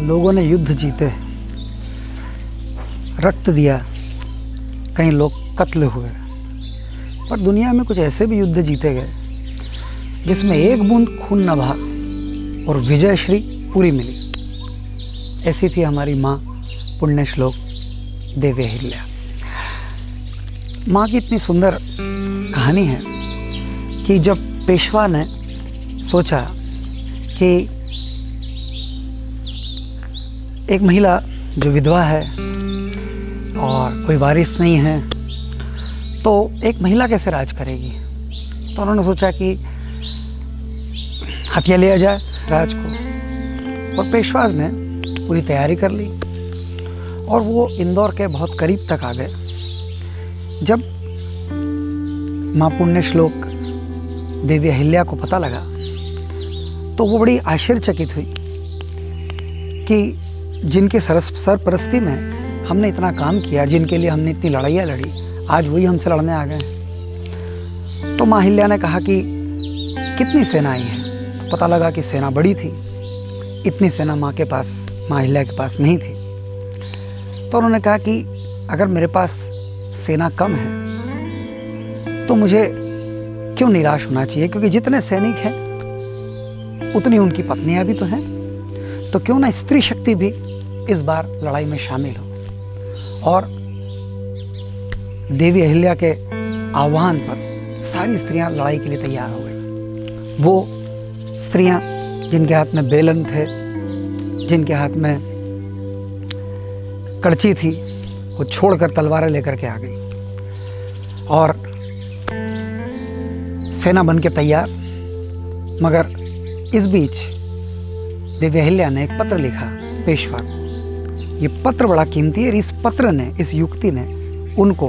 लोगों ने युद्ध जीते, रक्त दिया, कई लोग कत्ल हुए, पर दुनिया में कुछ ऐसे भी युद्ध जीते गए जिसमें एक बूंद खून न बहा और विजय श्री पूरी मिली। ऐसी थी हमारी माँ पुण्य श्लोक देवी अहिल्या। माँ की इतनी सुंदर कहानी है कि जब पेशवा ने सोचा कि एक महिला जो विधवा है और कोई वारिस नहीं है, तो एक महिला कैसे राज करेगी, तो उन्होंने सोचा कि हथिया लिया जाए राज को। और पेशवाज ने पूरी तैयारी कर ली और वो इंदौर के बहुत करीब तक आ गए। जब माँ पुण्य श्लोक देवी अहिल्या को पता लगा तो वो बड़ी आश्चर्यचकित हुई कि जिनके सरपरस्ती में हमने इतना काम किया, जिनके लिए हमने इतनी लड़ाइयाँ लड़ी, आज वही हमसे लड़ने आ गए। तो माँ अहिल्या ने कहा कि कितनी सेना आई है, तो पता लगा कि सेना बड़ी थी। इतनी सेना माँ अहिल्या के पास नहीं थी। तो उन्होंने कहा कि अगर मेरे पास सेना कम है तो मुझे क्यों निराश होना चाहिए, क्योंकि जितने सैनिक हैं उतनी उनकी पत्नियां भी तो हैं, तो क्यों ना स्त्री शक्ति भी इस बार लड़ाई में शामिल हो। और देवी अहिल्या के आह्वान पर सारी स्त्रियां लड़ाई के लिए तैयार हो गई। वो स्त्रियां जिनके हाथ में बेलन थे, जिनके हाथ में कड़ची थी, वो छोड़कर तलवारें लेकर के आ गई और सेना बन के तैयार। मगर इस बीच देवी अहिल्या ने एक पत्र लिखा पेशवा को। ये पत्र बड़ा कीमती है। इस पत्र ने, इस युक्ति ने उनको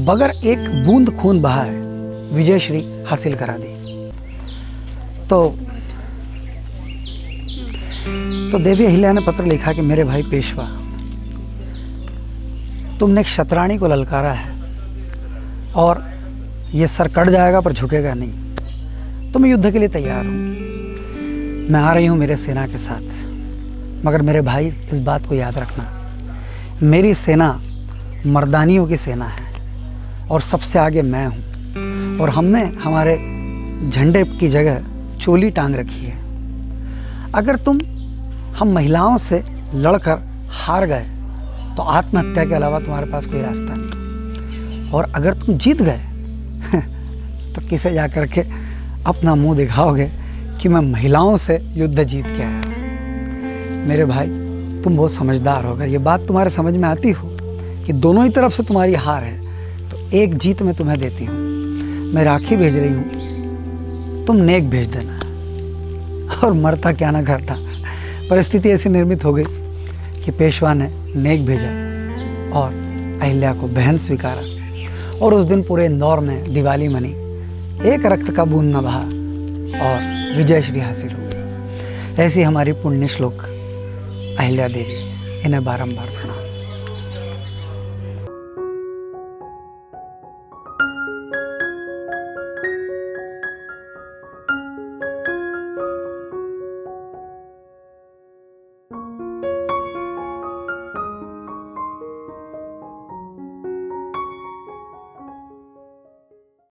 बगैर एक बूंद खून बहाए विजय श्री हासिल करा दी। तो देवी अहिल्या ने पत्र लिखा कि मेरे भाई पेशवा, तुमने एक शतरानी को ललकारा है और ये सर कट जाएगा पर झुकेगा नहीं। तो मैं युद्ध के लिए तैयार हूँ, मैं आ रही हूँ मेरे सेना के साथ। मगर मेरे भाई, इस बात को याद रखना, मेरी सेना मर्दानियों की सेना है और सबसे आगे मैं हूँ। और हमने हमारे झंडे की जगह चोली टांग रखी है। अगर हम महिलाओं से लड़कर हार गए तो आत्महत्या के अलावा तुम्हारे पास कोई रास्ता नहीं। और अगर तुम जीत गए तो किसे जा कर के अपना मुंह दिखाओगे कि मैं महिलाओं से युद्ध जीत के आया। मेरे भाई, तुम बहुत समझदार हो। अगर ये बात तुम्हारे समझ में आती हो कि दोनों ही तरफ से तुम्हारी हार है, तो एक जीत मैं तुम्हें देती हूँ। मैं राखी भेज रही हूँ, तुम नेक भेज देना। और मरता क्या ना करता, परिस्थिति ऐसी निर्मित हो गई कि पेशवा ने नेक भेजा और अहिल्या को बहन स्वीकारा। और उस दिन पूरे इंदौर में दिवाली मनी, एक रक्त का बूंद न बहा और विजय श्री हासिल हो गई। ऐसी हमारी पुण्य श्लोक अहिल्या देवी, इन्हें बारंबार